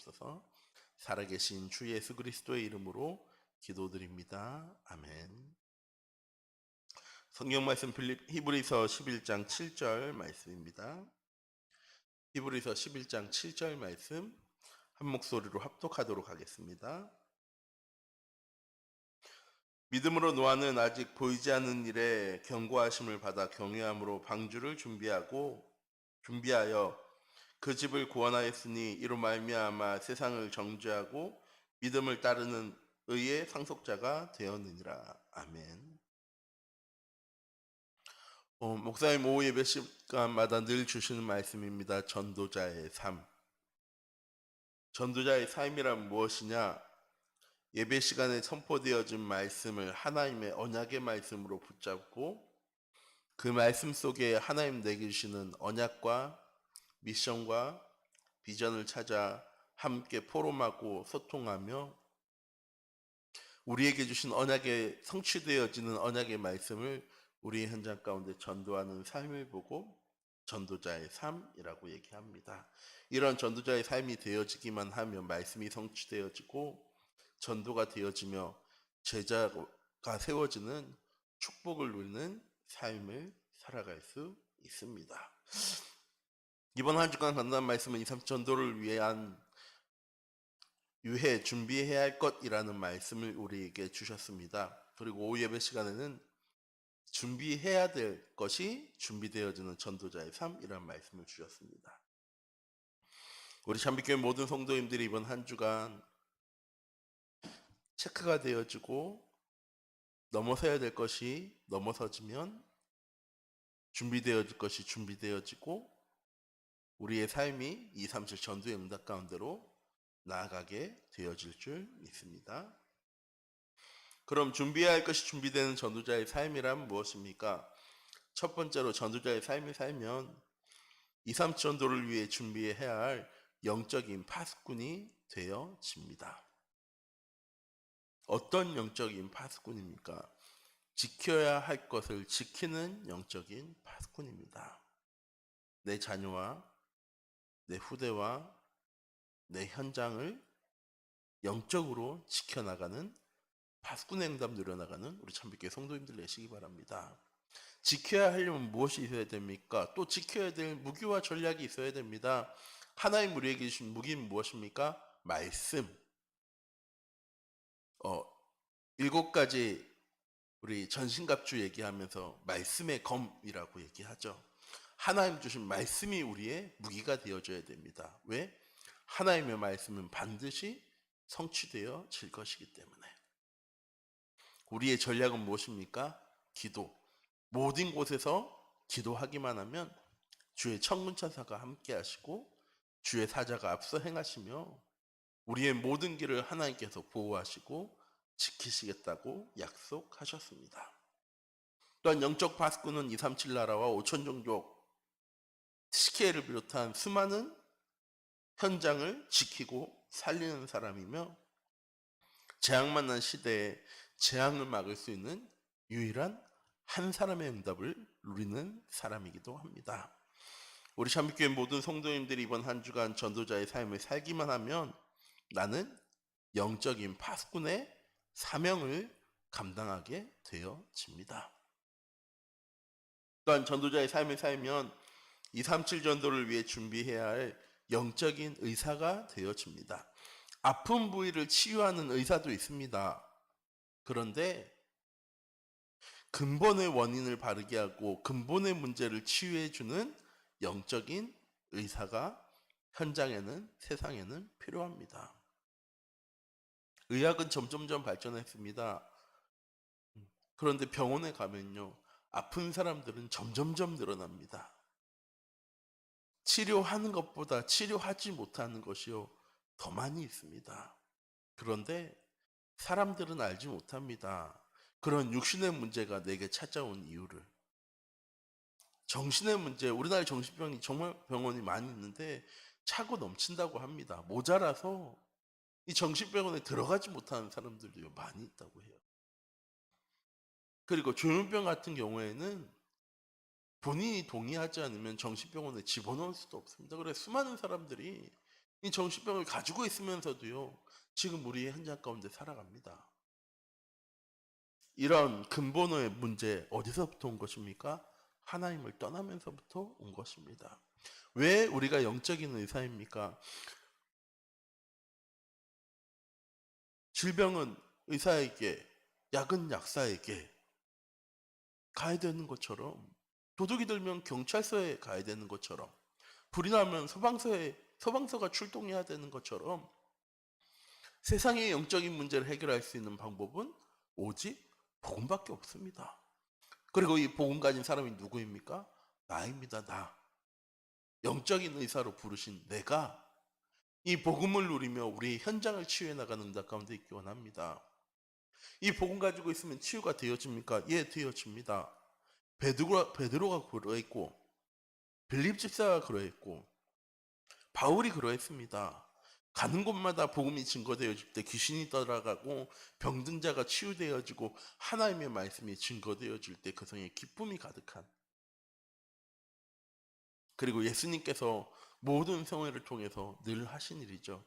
주옵소서. 살아계신 주 예수 그리스도의 이름으로 기도드립니다. 아멘. 성경 말씀 히브리서 11장 7절 말씀입니다. 히브리서 11장 7절 말씀 한 목소리로 합독하도록 하겠습니다. 믿음으로 노아는 아직 보이지 않는 일에 경고하심을 받아 경외함으로 방주를 준비하여 그 집을 구원하였으니 이로 말미암아 세상을 정죄하고 믿음을 따르는 의의 상속자가 되었느니라. 아멘. 목사님 오후 예배 시간마다 늘 주시는 말씀입니다. 전도자의 삶. 전도자의 삶이란 무엇이냐? 예배 시간에 선포되어진 말씀을 하나님의 언약의 말씀으로 붙잡고 그 말씀 속에 하나님 내게 주시는 언약과 미션과 비전을 찾아 함께 포럼하고 소통하며 우리에게 주신 언약에 성취되어지는 언약의 말씀을 우리의 현장 가운데 전도하는 삶을 보고 전도자의 삶이라고 얘기합니다. 이런 전도자의 삶이 되어지기만 하면 말씀이 성취되어지고 전도가 되어지며 제자가 세워지는 축복을 누리는 삶을 살아갈 수 있습니다. 이번 한 주간 간단한 말씀은 2, 3 전도를 위해 준비해야 할 것이라는 말씀을 우리에게 주셨습니다. 그리고 오후 예배 시간에는 준비해야 될 것이 준비되어지는 전도자의 삶이라는 말씀을 주셨습니다. 우리 참빛교회 모든 성도님들이 이번 한 주간 체크가 되어지고 넘어서야 될 것이 넘어서지면 준비되어질 것이 준비되어지고 우리의 삶이 2, 3, 7 전도의 응답 가운데로 나아가게 되어질 줄 믿습니다. 그럼 준비해야 할 것이 준비되는 전도자의 삶이란 무엇입니까? 첫 번째로 전도자의 삶을 살면 2, 3 전도를 위해 준비해야 할 영적인 파수꾼이 되어집니다. 어떤 영적인 파수꾼입니까? 지켜야 할 것을 지키는 영적인 파수꾼입니다. 내 자녀와 내 후대와 내 현장을 영적으로 지켜나가는 파수꾼의 응답 누려나가는 우리 참빛교회 성도님들 되시기 바랍니다. 지켜야 하려면 무엇이 있어야 됩니까? 또 지켜야 될 무기와 전략이 있어야 됩니다. 하나님 우리에게 주신 무기는 무엇입니까? 말씀. 7가지 우리 전신갑주 얘기하면서 말씀의 검이라고 얘기하죠. 하나님 주신 말씀이 우리의 무기가 되어줘야 됩니다. 왜? 하나님의 말씀은 반드시 성취되어질 것이기 때문에. 우리의 전략은 무엇입니까? 기도. 모든 곳에서 기도하기만 하면 주의 천군천사가 함께 하시고 주의 사자가 앞서 행하시며 우리의 모든 길을 하나님께서 보호하시고 지키시겠다고 약속하셨습니다. 또한 영적 파수꾼은 237 나라와 5천 종족 CK를 비롯한 수많은 현장을 지키고 살리는 사람이며 재앙 만난 시대에 재앙을 막을 수 있는 유일한 한 사람의 응답을 누리는 사람이기도 합니다. 우리 참빛교회 모든 성도님들이 이번 한 주간 전도자의 삶을 살기만 하면 나는 영적인 파수꾼의 사명을 감당하게 되어집니다. 또한 전도자의 삶을 살면 237 전도를 위해 준비해야 할 영적인 의사가 되어집니다. 아픈 부위를 치유하는 의사도 있습니다. 그런데 근본의 원인을 바르게 하고 근본의 문제를 치유해주는 영적인 의사가 현장에는 세상에는 필요합니다. 의학은 점점점 발전했습니다. 그런데 병원에 가면요, 아픈 사람들은 점점점 늘어납니다. 치료하는 것보다 치료하지 못하는 것이요 더 많이 있습니다. 그런데 사람들은 알지 못합니다. 그런 육신의 문제가 내게 찾아온 이유를. 정신의 문제, 우리나라에 정신병이 정말 병원이 많이 있는데 차고 넘친다고 합니다. 모자라서 이 정신병원에 들어가지 못하는 사람들도 많이 있다고 해요. 그리고 조현병 같은 경우에는 본인이 동의하지 않으면 정신병원에 집어넣을 수도 없습니다. 그래서 수많은 사람들이 이 정신병을 가지고 있으면서도요, 지금 우리의 현장 가운데 살아갑니다. 이런 근본의 문제 어디서부터 온 것입니까? 하나님을 떠나면서부터 온 것입니다. 왜 우리가 영적인 의사입니까? 질병은 의사에게, 약은 약사에게 가야 되는 것처럼, 도둑이 들면 경찰서에 가야 되는 것처럼, 불이 나면 소방서가 출동해야 되는 것처럼, 세상의 영적인 문제를 해결할 수 있는 방법은 오직 복음밖에 없습니다. 그리고 이 복음 가진 사람이 누구입니까? 나입니다. 나. 영적인 의사로 부르신 내가 이 복음을 누리며 우리 현장을 치유해 나가는 응답 가운데 있기 원합니다. 이 복음 가지고 있으면 치유가 되어집니까? 예, 되어집니다. 베드로가 그러했고, 빌립 집사가 그러했고, 바울이 그러했습니다. 가는 곳마다 복음이 증거되어질 때 귀신이 떠나가고 병든 자가 치유되어지고 하나님의 말씀이 증거되어질 때 그 성에 기쁨이 가득한, 그리고 예수님께서 모든 성회를 통해서 늘 하신 일이죠.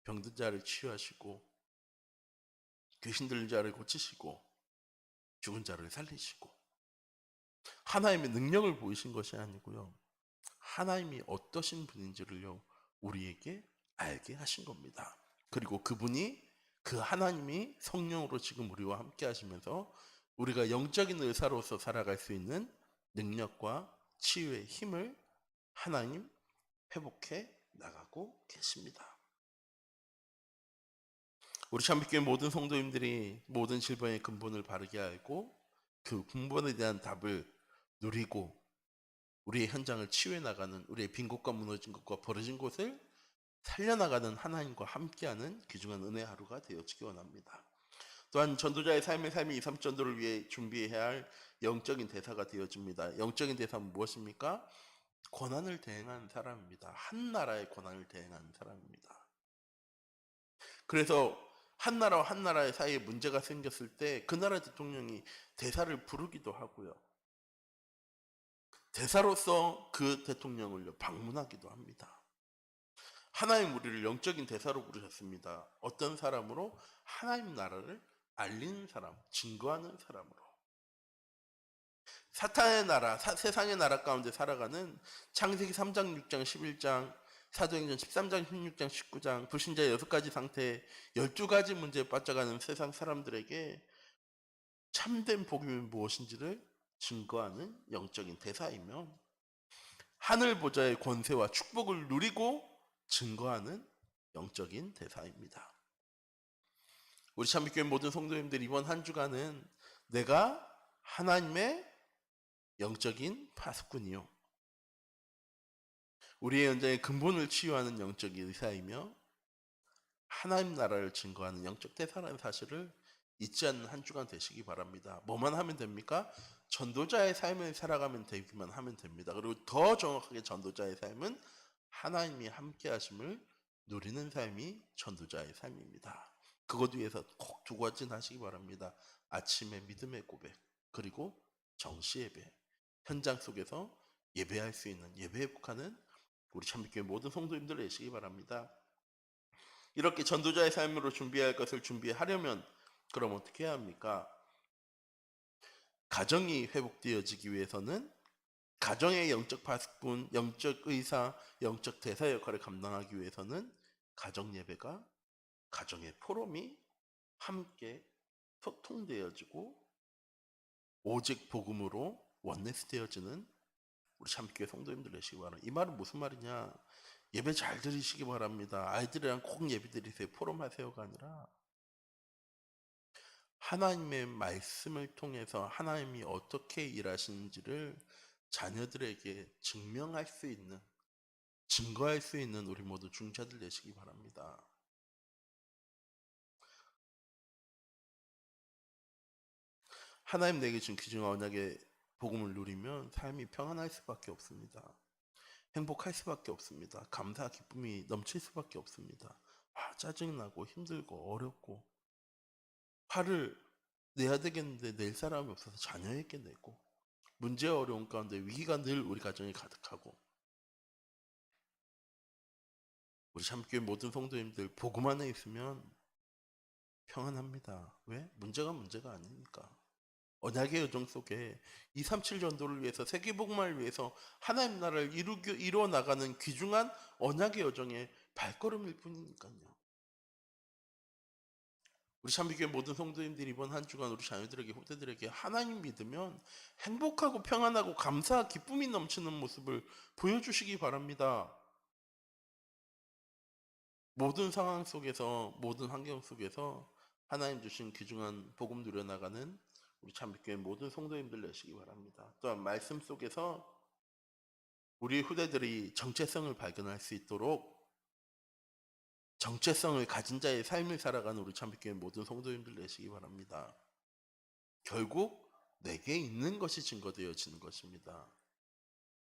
병든 자를 치유하시고 귀신 들린 자를 고치시고 죽은 자를 살리시고, 하나님의 능력을 보이신 것이 아니고요, 하나님이 어떠신 분인지를요 우리에게 알게 하신 겁니다. 그리고 그 하나님이 성령으로 지금 우리와 함께 하시면서 우리가 영적인 의사로서 살아갈 수 있는 능력과 치유의 힘을 하나님 회복해 나가고 계십니다. 우리 참빛교회 모든 성도님들이 모든 질병의 근본을 바르게 알고 그 근본에 대한 답을 누리고 우리의 현장을 치유해 나가는, 우리의 빈 곳과 무너진 곳과 버려진 곳을 살려나가는 하나님과 함께하는 귀중한 은혜 하루가 되어지기 원합니다. 또한 전도자의 삶이 2, 3전도를 위해 준비해야 할 영적인 대사가 되어집니다. 영적인 대사는 무엇입니까? 권한을 대행하는 사람입니다. 한 나라의 권한을 대행하는 사람입니다. 그래서 한 나라와 한 나라의 사이에 문제가 생겼을 때 그 나라 대통령이 대사를 부르기도 하고요, 대사로서 그 대통령을 방문하기도 합니다. 하나님 우리를 영적인 대사로 부르셨습니다. 어떤 사람으로? 하나님 나라를 알리는 사람, 증거하는 사람으로. 사탄의 나라, 세상의 나라 가운데 살아가는 창세기 3장, 6장, 11장, 사도행전 13장, 16장, 19장, 불신자의 6가지 상태, 12가지 문제에 빠져가는 세상 사람들에게 참된 복음이 무엇인지를 증거하는 영적인 대사이며, 하늘 보좌의 권세와 축복을 누리고 증거하는 영적인 대사입니다. 우리 참빛교회 모든 성도님들, 이번 한 주간은 내가 하나님의 영적인 파수꾼이요, 우리의 현장의 근본을 치유하는 영적인 의사이며 하나님 나라를 증거하는 영적 대사라는 사실을 잊지 않는 한 주간 되시기 바랍니다. 뭐만 하면 됩니까? 전도자의 삶을 살아가면 되기만 하면 됩니다. 그리고 더 정확하게 전도자의 삶은 하나님이 함께 하심을 누리는 삶이 전도자의 삶입니다. 그것 위해서 꼭 두 가지는 하시기 바랍니다. 아침에 믿음의 고백, 그리고 정시 예배, 현장 속에서 예배할 수 있는, 예배 회복하는 우리 참빛교회 모든 성도님들 되시기 바랍니다. 이렇게 전도자의 삶으로 준비할 것을 준비하려면 그럼 어떻게 해야 합니까? 가정이 회복되어지기 위해서는, 가정의 영적 파수꾼, 영적 의사, 영적 대사 역할을 감당하기 위해서는 가정 예배가, 가정의 포럼이 함께 소통되어지고 오직 복음으로 원네스 되어지는 우리 참교회 성도님들 되시기 바랍니다. 이 말은 무슨 말이냐? 예배 잘 드리시기 바랍니다. 아이들이랑 꼭 예배 드리세요, 포럼 하세요가 아니라 하나님의 말씀을 통해서 하나님이 어떻게 일하시는지를 자녀들에게 증명할 수 있는, 증거할 수 있는 우리 모두 중자들 되시기 바랍니다. 하나님 내게 준 귀중한 언약의 복음을 누리면 삶이 평안할 수밖에 없습니다. 행복할 수밖에 없습니다. 감사, 기쁨이 넘칠 수밖에 없습니다. 짜증나고 힘들고 어렵고 화를 내야 되겠는데 낼 사람이 없어서 자녀에게 내고, 문제와 어려운 가운데 위기가 늘 우리 가정에 가득하고, 우리 참교회 모든 성도님들 복음 안에 있으면 평안합니다. 왜? 문제가 아니니까. 언약의 여정 속에 237 전도를 위해서 세계복음화를 위해서 하나님 나라를 이루어 나가는 귀중한 언약의 여정의 발걸음일 뿐이니까요. 우리 참교회 모든 성도님들이 이번 한 주간 우리 자녀들에게 후대들에게 하나님 믿으면 행복하고 평안하고 감사 기쁨이 넘치는 모습을 보여주시기 바랍니다. 모든 상황 속에서 모든 환경 속에서 하나님 주신 귀중한 복음 누려나가는 우리 참교회 모든 성도님들 되시기 바랍니다. 또한 말씀 속에서 우리 후대들이 정체성을 발견할 수 있도록 정체성을 가진 자의 삶을 살아가는 우리 참교회 모든 성도님들 되시기 바랍니다. 결국 내게 있는 것이 증거되어지는 것입니다.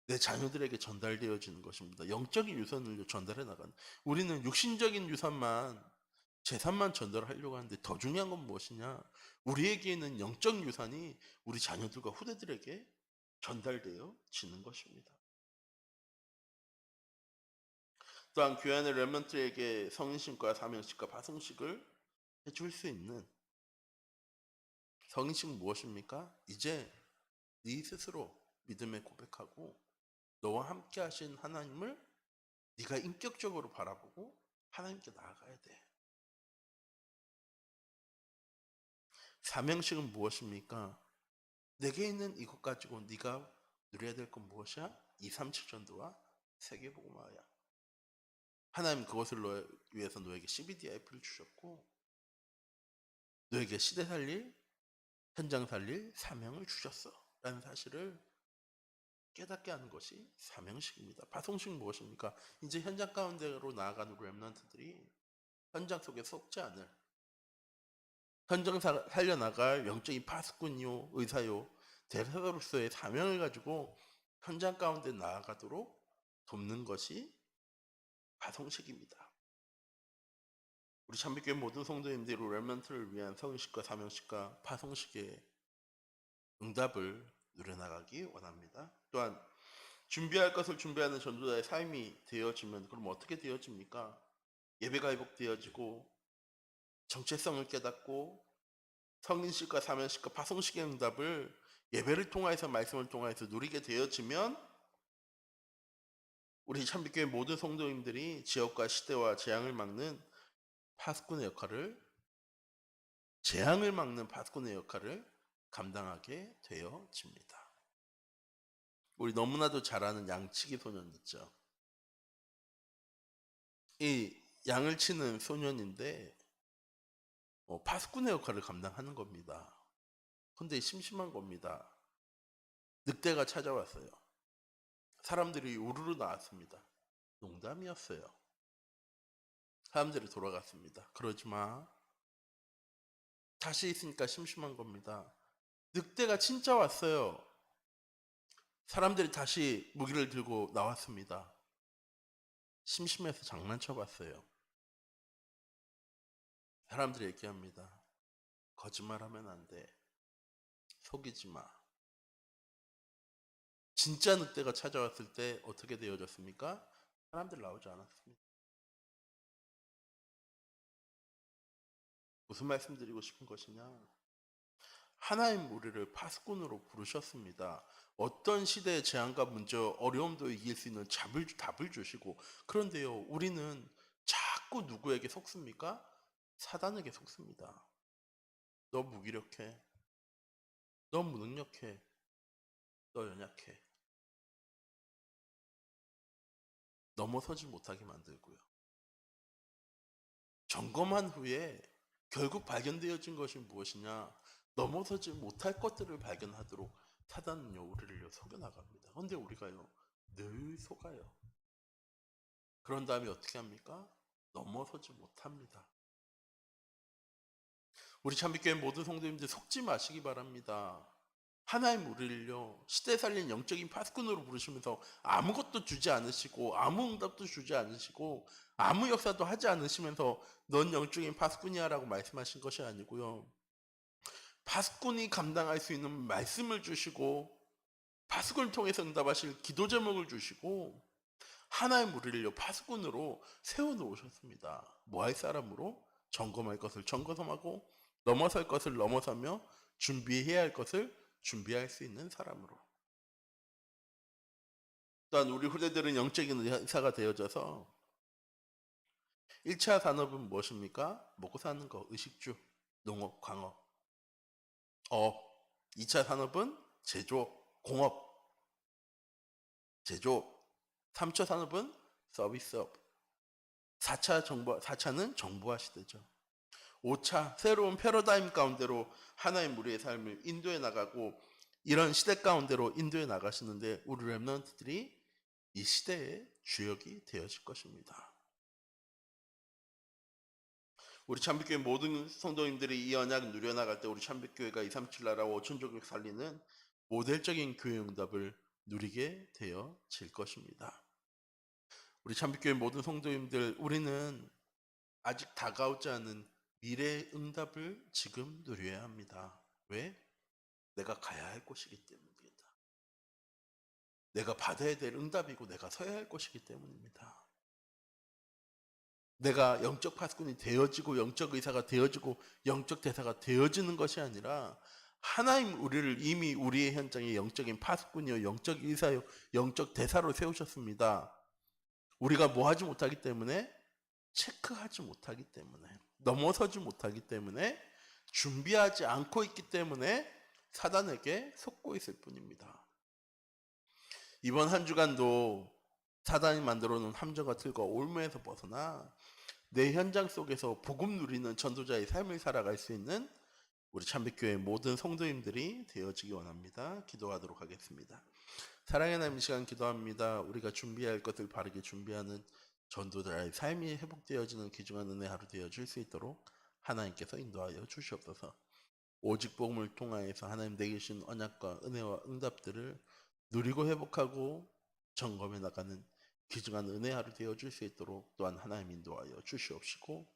내 자녀들에게 전달되어지는 것입니다. 영적인 유산을 전달해 나가는. 우리는 육신적인 유산만 재산만 전달하려고 하는데 더 중요한 건 무엇이냐? 우리에게는 영적 유산이 우리 자녀들과 후대들에게 전달되어지는 것입니다. 또한 교회 안의 렘넌트에게 성인식과 사명식과 파송식을 해줄 수 있는 성인식은 무엇입니까? 이제 네 스스로 믿음에 고백하고 너와 함께 하신 하나님을 네가 인격적으로 바라보고 하나님께 나아가야 돼. 사명식은 무엇입니까? 내게 있는 이것 가지고 네가 누려야 될 건 무엇이야? 237 전도와 세계복음화야. 하나님 그것을 위해서 너에게 CBDIP를 주셨고 너에게 시대 살릴, 현장 살릴 사명을 주셨어 라는 사실을 깨닫게 하는 것이 사명식입니다. 파송식 무엇입니까? 이제 현장 가운데로 나아가는 렘넌트들이 현장 속에 속지 않을 현장 살려나갈 영적인 파수꾼이요 의사요 대사로서의 사명을 가지고 현장 가운데 나아가도록 돕는 것이 파송식입니다. 우리 참빛교회 모든 성도님들이 렘넌트를 위한 성식과 사명식과 파송식의 응답을 누려나가기 원합니다. 또한 준비할 것을 준비하는 전도자의 삶이 되어지면 그럼 어떻게 되어집니까? 예배가 회복되어지고 정체성을 깨닫고 성인식과 사명식과 파송식의 응답을 예배를 통해서 말씀을 통해서 누리게 되어지면 우리 참빛교회 모든 성도님들이 지역과 시대와 재앙을 막는 파수꾼의 역할을 재앙을 막는 파수꾼의 역할을 감당하게 되어집니다. 우리 너무나도 잘 아는 양치기 소년 있죠. 이 양을 치는 소년인데 파수꾼의 역할을 감당하는 겁니다. 근데 심심한 겁니다. 늑대가 찾아왔어요. 사람들이 우르르 나왔습니다. 농담이었어요. 사람들이 돌아갔습니다. 그러지 마. 다시 있으니까 심심한 겁니다. 늑대가 진짜 왔어요. 사람들이 다시 무기를 들고 나왔습니다. 심심해서 장난쳐봤어요. 사람들이 얘기합니다. 거짓말하면 안 돼. 속이지 마. 진짜 늑대가 찾아왔을 때 어떻게 되어졌습니까? 사람들 나오지 않았습니다. 무슨 말씀 드리고 싶은 것이냐? 하나님 우리를 파수꾼으로 부르셨습니다. 어떤 시대의 재앙과 문제, 어려움도 이길 수 있는 답을 주시고 그런데요, 우리는 자꾸 누구에게 속습니까? 사단에게 속습니다. 너 무기력해. 너 무능력해. 너 연약해. 넘어서지 못하게 만들고요. 점검한 후에 결국 발견되어진 것이 무엇이냐? 넘어서지 못할 것들을 발견하도록 사단은요 우리를 속여나갑니다. 그런데 우리가요 늘 속아요. 그런 다음에 어떻게 합니까? 넘어서지 못합니다. 우리 참빛교회 모든 성도님들 속지 마시기 바랍니다. 하나님 우리를요 시대 살린 영적인 파수꾼으로 부르시면서 아무것도 주지 않으시고 아무 응답도 주지 않으시고 아무 역사도 하지 않으시면서 넌 영적인 파수꾼이야 라고 말씀하신 것이 아니고요, 파수꾼이 감당할 수 있는 말씀을 주시고 파수꾼을 통해서 응답하실 기도 제목을 주시고 하나님 우리를 파수꾼으로 세워놓으셨습니다. 뭐 할 사람으로? 점검할 것을 점검하고 넘어설 것을 넘어서며 준비해야 할 것을 준비할 수 있는 사람으로. 또한 우리 후대들은 영적인 의사가 되어져서 1차 산업은 무엇입니까? 먹고 사는 거, 의식주, 농업, 광업, 어업. 2차 산업은 제조업, 공업, 제조업. 3차 산업은 서비스업. 4차는 정보화 시대죠. 5차 새로운 패러다임 가운데로 하나님 우리의 삶을 인도해 나가고 이런 시대 가운데로 인도해 나가시는데 우리 렘넌트들이 이 시대의 주역이 되어질 것입니다. 우리 참빛교회 모든 성도님들이 이 언약을 누려나갈 때 우리 참빛교회가 237 나라와 5천족을 살리는 모델적인 교회 응답을 누리게 되어질 것입니다. 우리 참빛교회 모든 성도님들, 우리는 아직 다가오지 않은 미래의 응답을 지금 누려야 합니다. 왜? 내가 가야 할 곳이기 때문입니다. 내가 받아야 될 응답이고 내가 서야 할 곳이기 때문입니다. 내가 영적 파수꾼이 되어지고 영적 의사가 되어지고 영적 대사가 되어지는 것이 아니라 하나님 우리를 이미 우리의 현장에 영적인 파수꾼이요 영적 의사요 영적 대사로 세우셨습니다. 우리가 뭐 하지 못하기 때문에 체크하지 못하기 때문에 넘어서지 못하기 때문에 준비하지 않고 있기 때문에 사단에게 속고 있을 뿐입니다. 이번 한 주간도 사단이 만들어 놓은 함정과 틀과 올무에서 벗어나 내 현장 속에서 복음 누리는 전도자의 삶을 살아갈 수 있는 우리 참빛교회 모든 성도님들이 되어지기 원합니다. 기도하도록 하겠습니다. 사랑의 하나님, 시간 기도합니다. 우리가 준비할 것을 바르게 준비하는 전도자의 삶이 회복되어지는 귀중한 은혜 하루 되어줄 수 있도록 하나님께서 인도하여 주시옵소서. 오직 복음을 통하여서 하나님 내게 주신 언약과 은혜와 응답들을 누리고 회복하고 점검해 나가는 귀중한 은혜 하루 되어줄 수 있도록 또한 하나님 인도하여 주시옵시고,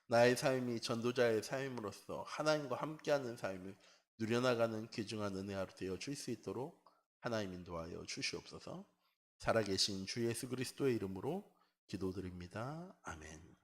나의 삶이 전도자의 삶으로서 하나님과 함께하는 삶을 누려나가는 귀중한 은혜 하루 되어줄 수 있도록 하나님 인도하여 주시옵소서. 살아계신 주 예수 그리스도의 이름으로 기도드립니다. 아멘.